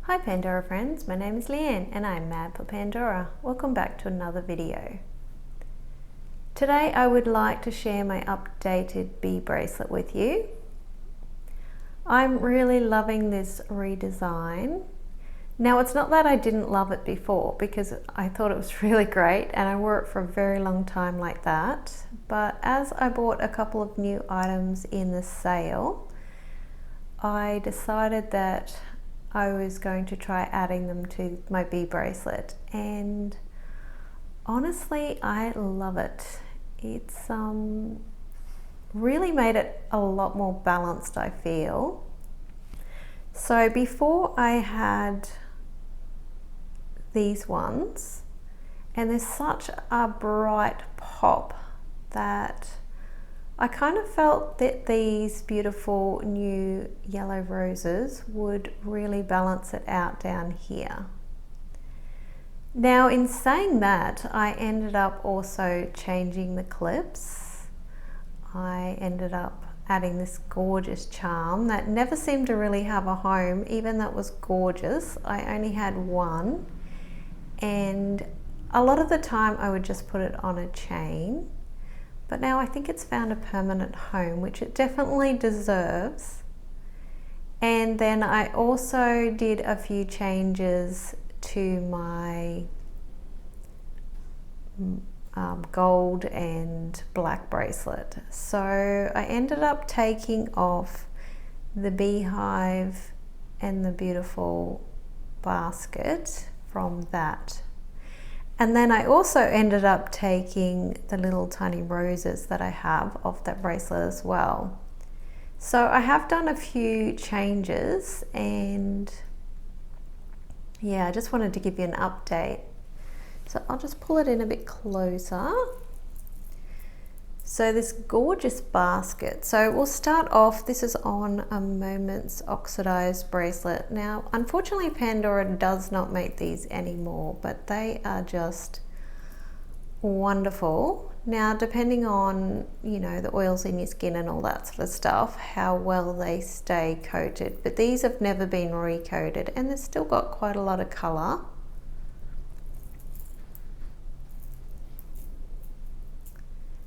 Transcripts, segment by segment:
Hi Pandora friends, my name is Leanne and I'm mad for Pandora. Welcome back to another video. Today I would like to share my updated bee bracelet with you. I'm really loving this redesign. Now it's not that I didn't love it before, because I thought it was really great and I wore it for a very long time like that. But as I bought a couple of new items in the sale, I decided that I was going to try adding them to my bee bracelet, and honestly I love it. It's really made it a lot more balanced, I feel. So before I had these ones, and there's such a bright pop that I kind of felt that these beautiful new yellow roses would really balance it out down here. Now in saying that, I ended up also changing the clips. I ended up adding this gorgeous charm that never seemed to really have a home, even though it was gorgeous. I only had one, and a lot of the time I would just put it on a chain. But now I think it's found a permanent home, which it definitely deserves. And then I also did a few changes to my gold and black bracelet. So I ended up taking off the beehive and the beautiful basket from that. And then I also ended up taking the little tiny roses that I have off that bracelet as well. So I have done a few changes, and yeah, I just wanted to give you an update. So I'll just pull it in a bit closer. So this gorgeous basket. So we'll start off, this is on a Moments Oxidised bracelet. Now, unfortunately Pandora does not make these anymore, but they are just wonderful. Now, depending on, you know, the oils in your skin and all that sort of stuff, how well they stay coated. But these have never been recoated, and they've still got quite a lot of colour.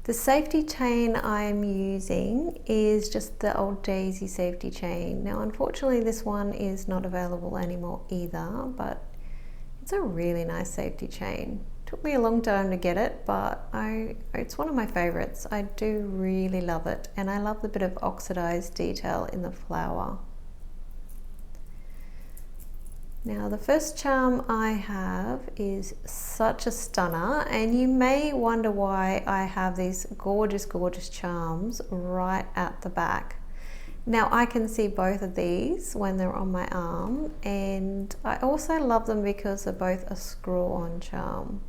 The safety chain I'm using is just the old Daisy safety chain. Now unfortunately this one is not available anymore either, but it's a really nice safety chain. Took me a long time to get it, but it's one of my favorites. I do really love it, and I love the bit of oxidized detail in the flower. Now the first charm I have is such a stunner, and you may wonder why I have these gorgeous, gorgeous charms right at the back. Now I can see both of these when they're on my arm, and I also love them because they're both a screw-on charm.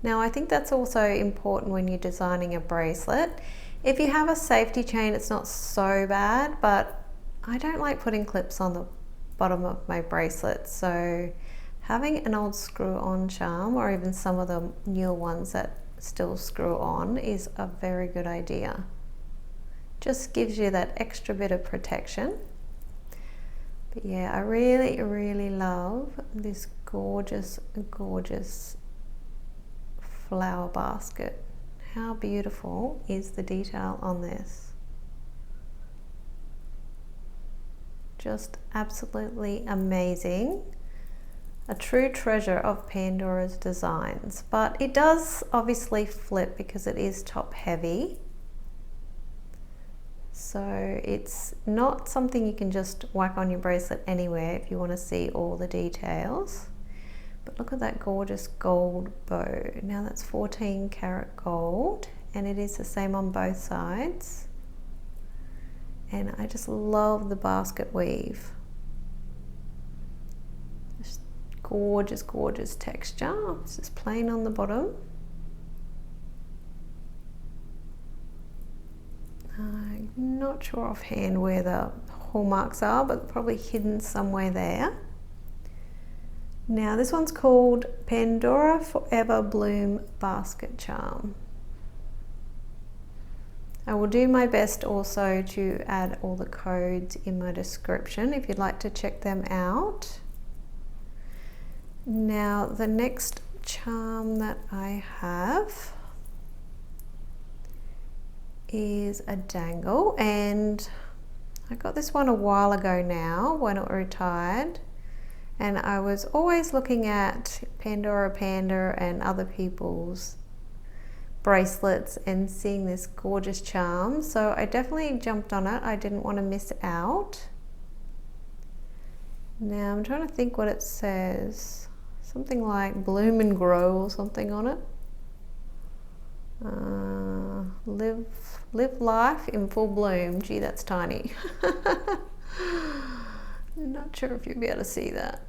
Now I think that's also important when you're designing a bracelet. If you have a safety chain, it's not so bad, but I don't like putting clips on the bottom of my bracelet, so having an old screw-on charm, or even some of the newer ones that still screw on, is a very good idea. Just gives you that extra bit of protection. But yeah, I really, really love this gorgeous, gorgeous flower basket. How beautiful is the detail on this? Just absolutely amazing. A true treasure of Pandora's designs, but it does obviously flip because it is top heavy. So it's not something you can just whack on your bracelet anywhere if you want to see all the details. But look at that gorgeous gold bow. Now that's 14 karat gold, and it is the same on both sides. And I just love the basket weave. Just gorgeous, gorgeous texture. It's just plain on the bottom. I'm not sure offhand where the hallmarks are, but probably hidden somewhere there. Now this one's called Pandora Forever Bloom Basket Charm. I will do my best also to add all the codes in my description if you'd like to check them out. Now the next charm that I have is a Dangle, and I got this one a while ago now when it retired, and I was always looking at Pandora Panda and other people's bracelets and seeing this gorgeous charm, so I definitely jumped on it. I didn't want to miss out. Now I'm trying to think what it says, something like bloom and grow or something on it. Live life in full bloom. Gee, that's tiny. Not sure if you'll be able to see that,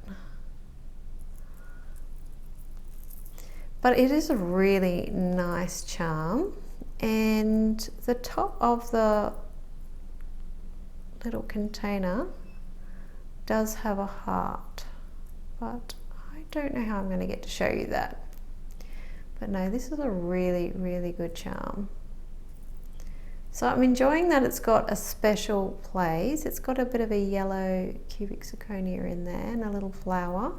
but it is a really nice charm, and the top of the little container does have a heart, but I don't know how I'm going to get to show you that. But no, this is a really, really good charm. So I'm enjoying that it's got a special place. It's got a bit of a yellow cubic zirconia in there and a little flower.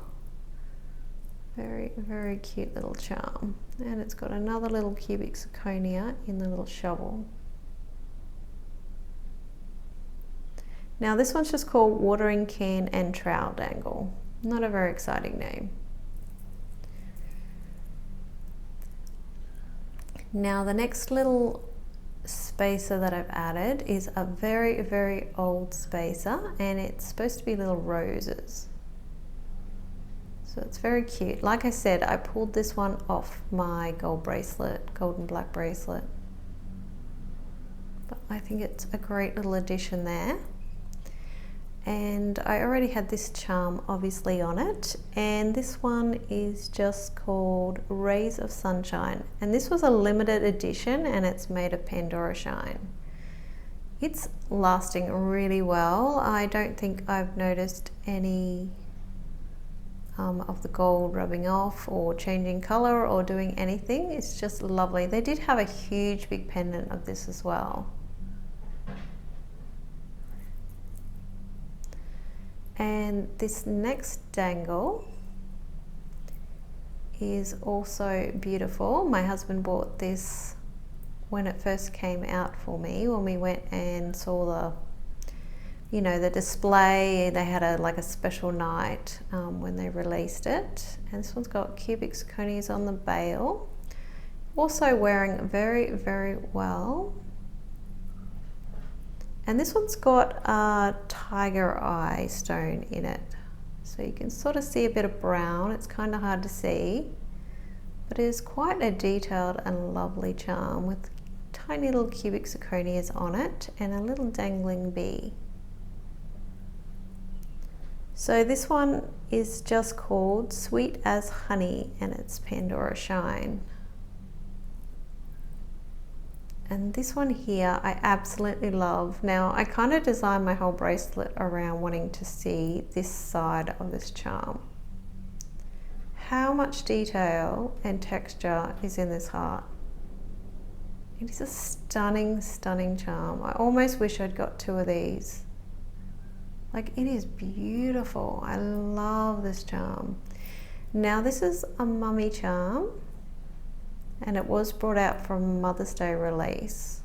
Very, very cute little charm. And it's got another little cubic zirconia in the little shovel. Now this one's just called Watering Can and Trowel Dangle. Not a very exciting name. Now the next little spacer that I've added is a very, very old spacer, and it's supposed to be little roses. So it's very cute. Like I said, I pulled this one off my gold bracelet, gold and black bracelet. But I think it's a great little addition there. And I already had this charm obviously on it, and this one is just called Rays of Sunshine, and this was a limited edition and it's made of Pandora shine. It's lasting really well. I don't think I've noticed any of the gold rubbing off or changing color or doing anything. It's just lovely. They did have a huge big pendant of this as well. And this next dangle is also beautiful. My husband bought this when it first came out for me, when we went and saw the, you know, the display. They had a special night when they released it. And this one's got cubic zirconias on the bail. Also wearing very, very well. And this one's got a tiger eye stone in it. So you can sort of see a bit of brown. It's kind of hard to see, but it is quite a detailed and lovely charm with tiny little cubic zirconias on it and a little dangling bee. So this one is just called Sweet as Honey, and it's Pandora shine. And this one here I absolutely love. Now I kind of designed my whole bracelet around wanting to see this side of this charm. How much detail and texture is in this heart. It is a stunning, stunning charm. I almost wish I'd got two of these. Like, it is beautiful. I love this charm. Now this is a mummy charm, and it was brought out from Mother's Day release.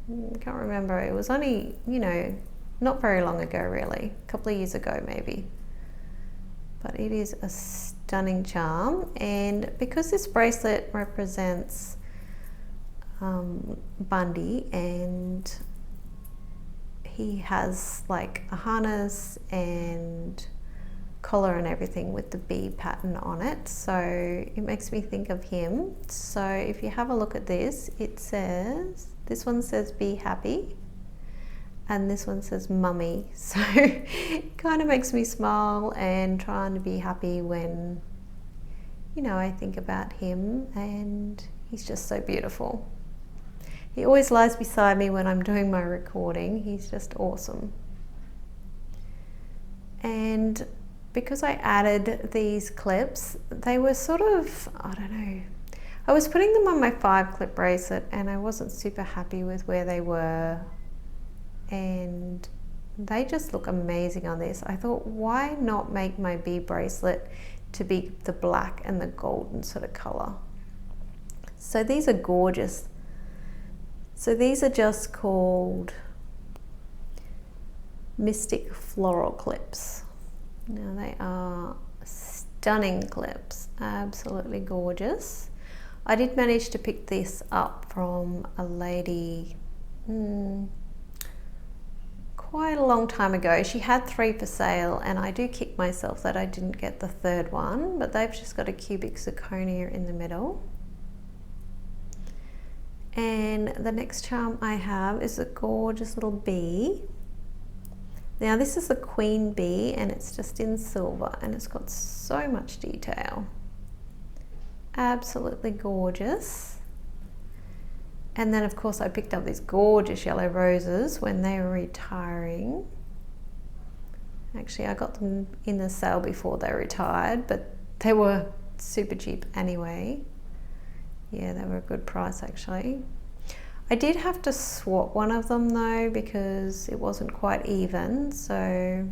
I can't remember, it was only, you know, not very long ago really, a couple of years ago maybe. But it is a stunning charm, and because this bracelet represents Bundy, and he has like a harness and collar and everything with the bee pattern on it, so it makes me think of him. So if you have a look at this, it says, this one says be happy and this one says mummy, so it kind of makes me smile and trying to be happy when, you know, I think about him, and he's just so beautiful. He always lies beside me when I'm doing my recording. He's just awesome. And because I added these clips, they were sort of, I don't know, I was putting them on my 5-clip bracelet and I wasn't super happy with where they were, and they just look amazing on this. I thought, why not make my bead bracelet to be the black and the golden sort of color? So these are gorgeous. So these are just called Mystic Floral clips. Now they are stunning clips, absolutely gorgeous. I did manage to pick this up from a lady quite a long time ago. She had 3 for sale, and I do kick myself that I didn't get the 3rd one, but they've just got a cubic zirconia in the middle. And the next charm I have is a gorgeous little bee. Now this is the queen bee, and it's just in silver, and it's got so much detail. Absolutely gorgeous. And then of course I picked up these gorgeous yellow roses when they were retiring. Actually, I got them in the sale before they retired, but they were super cheap anyway. Yeah, they were a good price actually. I did have to swap one of them though because it wasn't quite even, so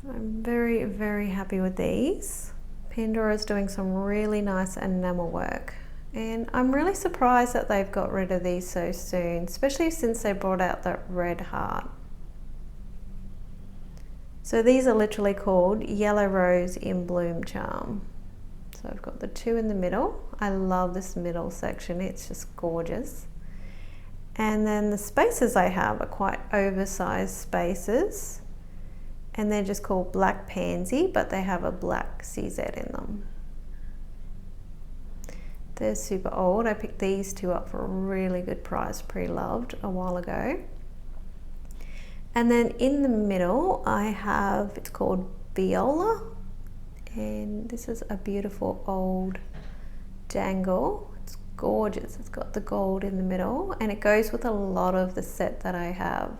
I'm very, very happy with these. Pandora is doing some really nice enamel work, and I'm really surprised that they've got rid of these so soon, especially since they brought out that red heart. So these are literally called Yellow Rose in Bloom charm. So I've got the 2 in the middle. I love this middle section, it's just gorgeous. And then the spaces I have are quite oversized spaces, and they're just called Black Pansy, but they have a black CZ in them. They're super old. I picked these 2 up for a really good price, pre-loved a while ago. And then in the middle I have, it's called Viola, and this is a beautiful old Dangle. It's gorgeous. It's got the gold in the middle, and it goes with a lot of the set that I have.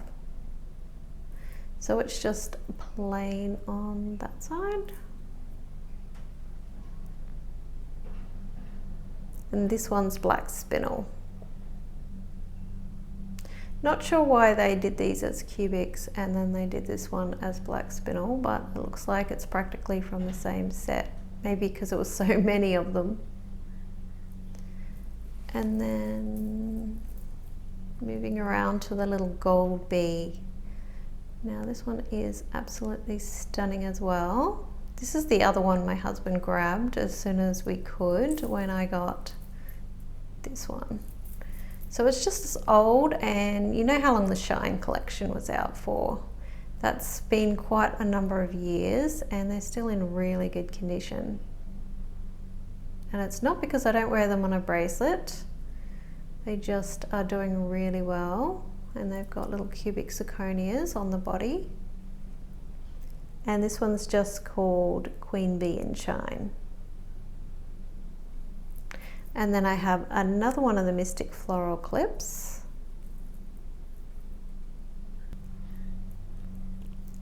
So it's just plain on that side. And this one's black spinel. Not sure why they did these as cubics and then they did this one as black spinel, but it looks like it's practically from the same set. Maybe because it was so many of them. And then moving around to the little gold bee. Now this one is absolutely stunning as well. This is the other one my husband grabbed as soon as we could when I got this one. So it's just as old, and you know how long the Shine collection was out for. That's been quite a number of years and they're still in really good condition. And it's not because I don't wear them on a bracelet. They just are doing really well, and they've got little cubic zirconias on the body. And this one's just called Queen Bee and Shine. And then I have another one of the Mystic Floral clips.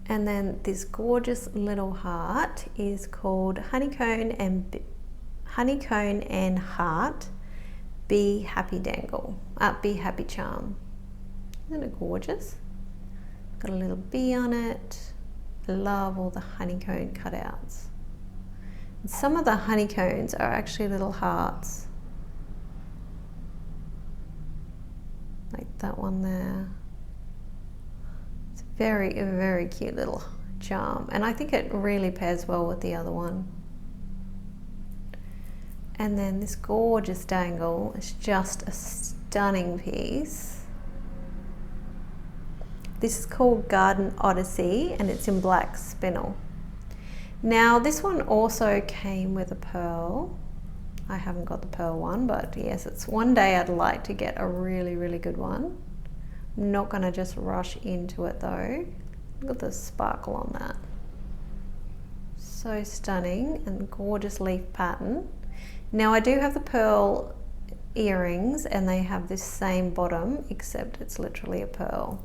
And then this gorgeous little heart is called Honeycomb and Heart. Be Happy Dangle. Be Happy Charm. Isn't it gorgeous? Got a little bee on it. I love all the honeycomb cutouts. And some of the honeycombs are actually little hearts. Like that one there. It's a very, very cute little charm, and I think it really pairs well with the other one. And then this gorgeous dangle is just a stunning piece. This is called Garden Odyssey, and it's in black spinel. Now this one also came with a pearl. I haven't got the pearl one, but yes, it's one day I'd like to get a really, really good one. I'm not gonna just rush into it though. Look at the sparkle on that. So stunning, and gorgeous leaf pattern. Now I do have the pearl earrings, and they have this same bottom, except it's literally a pearl.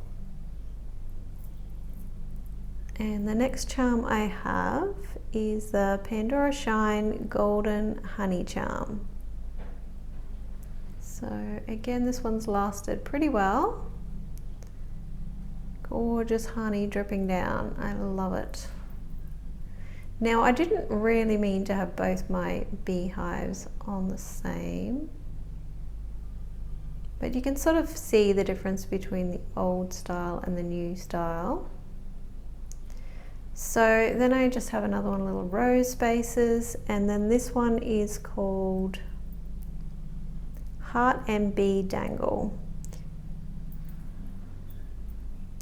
And the next charm I have is the Pandora Shine Golden Honey Charm. So again, this one's lasted pretty well. Gorgeous honey dripping down. I love it. Now, I didn't really mean to have both my beehives on the same, but you can sort of see the difference between the old style and the new style. So then I just have another one, little rose spaces, and then this one is called Heart and Bee Dangle.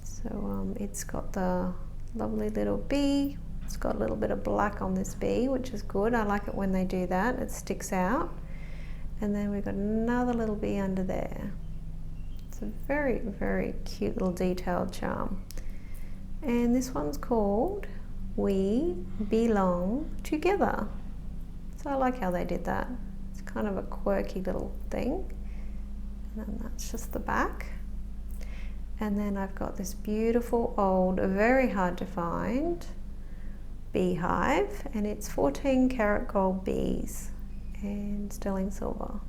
So it's got the lovely little bee. It's got a little bit of black on this bee, which is good. I like it when they do that, it sticks out. And then we've got another little bee under there. It's a very, very cute little detailed charm. And this one's called We Belong Together. So I like how they did that. It's kind of a quirky little thing. And then that's just the back. And then I've got this beautiful old, very hard to find beehive, and it's 14 karat gold bees and sterling silver.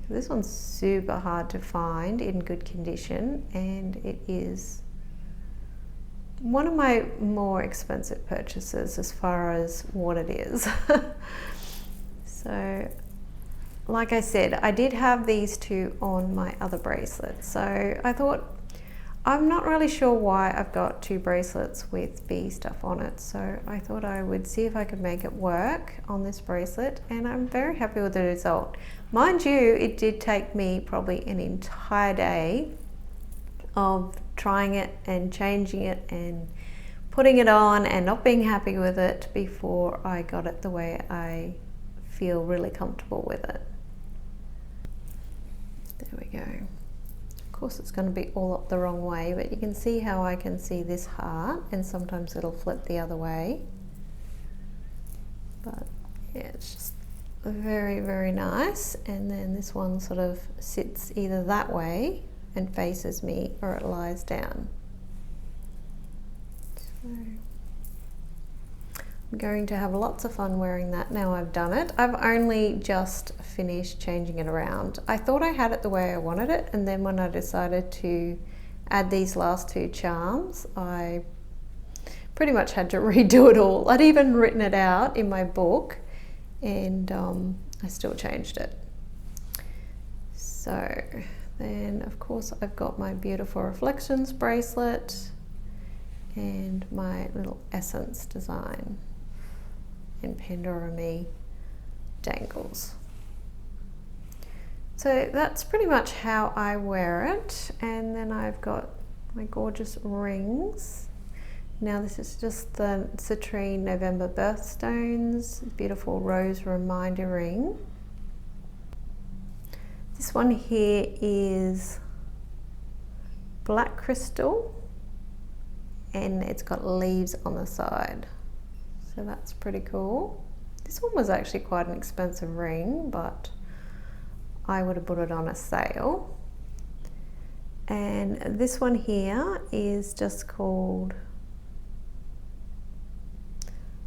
This one's super hard to find in good condition, and it is one of my more expensive purchases as far as what it is. So like I said, I did have these two on my other bracelet, so I thought, I'm not really sure why I've got two bracelets with bee stuff on it, so I thought I would see if I could make it work on this bracelet, and I'm very happy with the result. Mind you, it did take me probably an entire day of trying it and changing it and putting it on and not being happy with it before I got it the way I feel really comfortable with it. There we go. Of course it's going to be all up the wrong way, but you can see how I can see this heart, and sometimes it'll flip the other way. But yeah, it's just very, very nice. And then this one sort of sits either that way and faces me, or it lies down. So I'm going to have lots of fun wearing that now I've done it. I've only just finished changing it around. I thought I had it the way I wanted it, and then when I decided to add these last two charms, I pretty much had to redo it all. I'd even written it out in my book, and I still changed it. So then of course I've got my beautiful reflections bracelet and my little essence design and Pandora Me dangles. So that's pretty much how I wear it. And then I've got my gorgeous rings. Now this is just the Citrine November Birthstones, beautiful rose reminder ring. This one here is black crystal, and it's got leaves on the side. So that's pretty cool. This one was actually quite an expensive ring, but I would have put it on a sale. And this one here is just called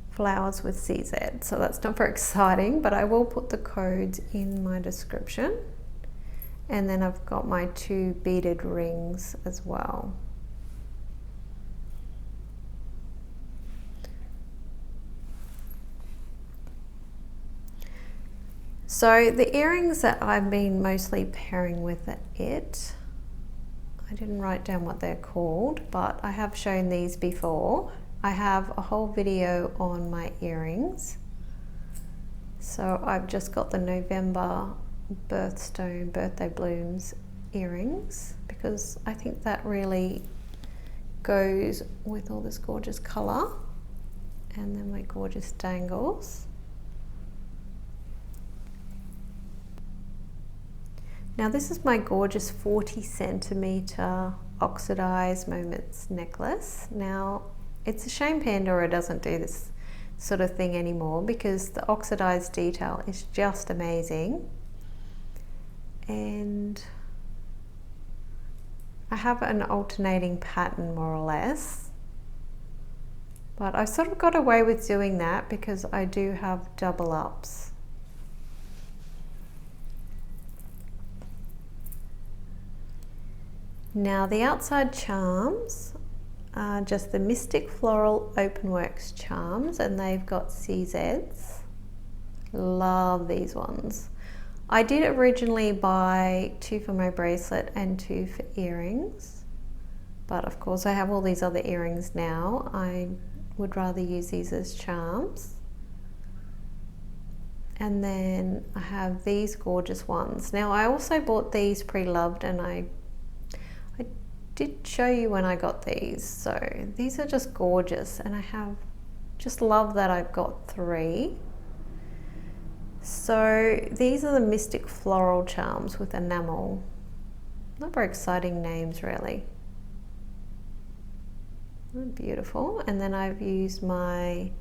Flowers with CZ. So that's not very exciting, but I will put the codes in my description. And then I've got my two beaded rings as well. So the earrings that I've been mostly pairing with it, I didn't write down what they're called, but I have shown these before. I have a whole video on my earrings. So I've just got the November birthstone, birthday blooms earrings, because I think that really goes with all this gorgeous color. And then my gorgeous dangles. Now this is my gorgeous 40 centimeter oxidized moments necklace. Now it's a shame Pandora doesn't do this sort of thing anymore, because the oxidized detail is just amazing. And I have an alternating pattern more or less. But I sort of got away with doing that because I do have double ups. Now the outside charms are just the Mystic Floral Openworks charms, and they've got CZs. Love these ones. I did originally buy 2 for my bracelet and 2 for earrings, but of course I have all these other earrings now. I would rather use these as charms. And then I have these gorgeous ones. Now I also bought these pre-loved, and I did show you when I got these. So these are just gorgeous, and I have just love that I've got 3. So these are the Mystic Floral charms with Enamel. Not very exciting names really. Beautiful. And then I've used my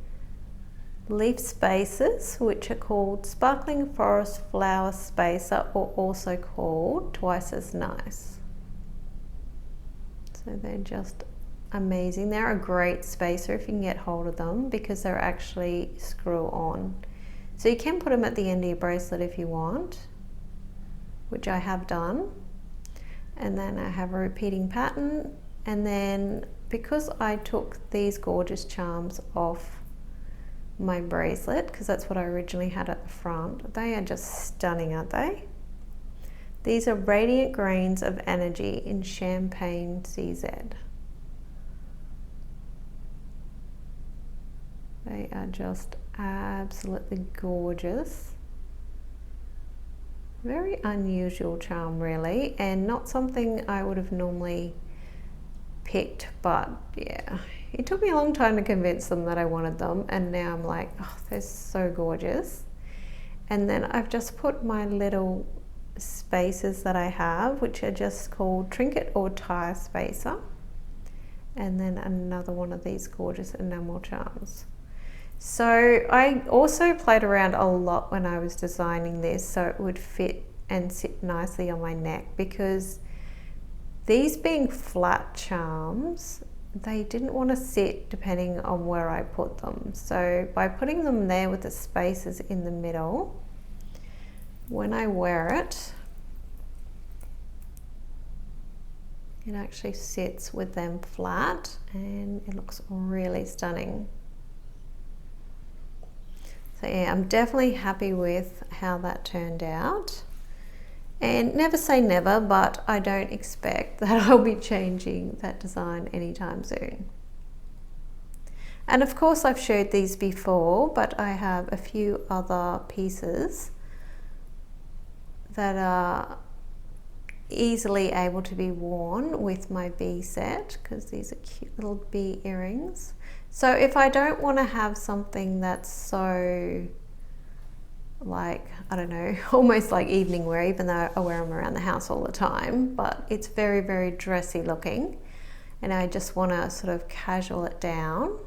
leaf spacers, which are called Sparkling Forest Flower Spacer, or also called Twice as Nice. So they're just amazing. They're a great spacer if you can get hold of them, because they're actually screw on. So you can put them at the end of your bracelet if you want, which I have done. And then I have a repeating pattern. And then because I took these gorgeous charms off my bracelet, because that's what I originally had at the front, they are just stunning, aren't they? These are Radiant Grains of Energy in Champagne CZ. They are just absolutely gorgeous. Very unusual charm really, and not something I would have normally picked, but yeah, it took me a long time to convince them that I wanted them, and now I'm like, oh, they're so gorgeous. And then I've just put my little spacers that I have, which are just called Trinket or Tire Spacer, and then another one of these gorgeous enamel charms. So I also played around a lot when I was designing this so it would fit and sit nicely on my neck, because these being flat charms, they didn't want to sit depending on where I put them. So by putting them there with the spacers in the middle, when I wear it, it actually sits with them flat and it looks really stunning. So yeah, I'm definitely happy with how that turned out. And never say never, but I don't expect that I'll be changing that design anytime soon. And of course I've showed these before, but I have a few other pieces that are easily able to be worn with my bee set, because these are cute little bee earrings. So if I don't want to have something that's so, like, I don't know, almost like evening wear, even though I wear them around the house all the time, but it's very, very dressy looking, and I just want to sort of casual it down,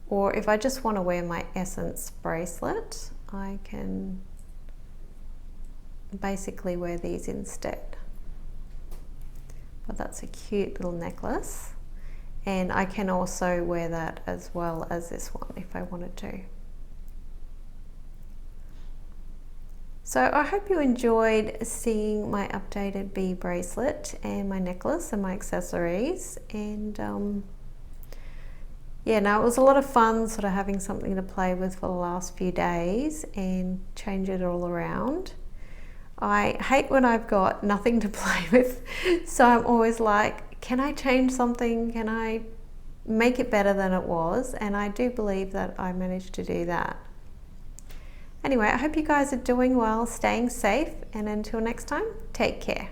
or if I just want to wear my Essence bracelet, I can basically wear these instead. But that's a cute little necklace, and I can also wear that as well as this one if I wanted to. So I hope you enjoyed seeing my updated bee bracelet and my necklace and my accessories, and yeah, no, it was a lot of fun sort of having something to play with for the last few days and change it all around. I hate when I've got nothing to play with, so I'm always like, can I change something? Can I make it better than it was? And I do believe that I managed to do that. Anyway, I hope you guys are doing well, staying safe, and until next time, take care.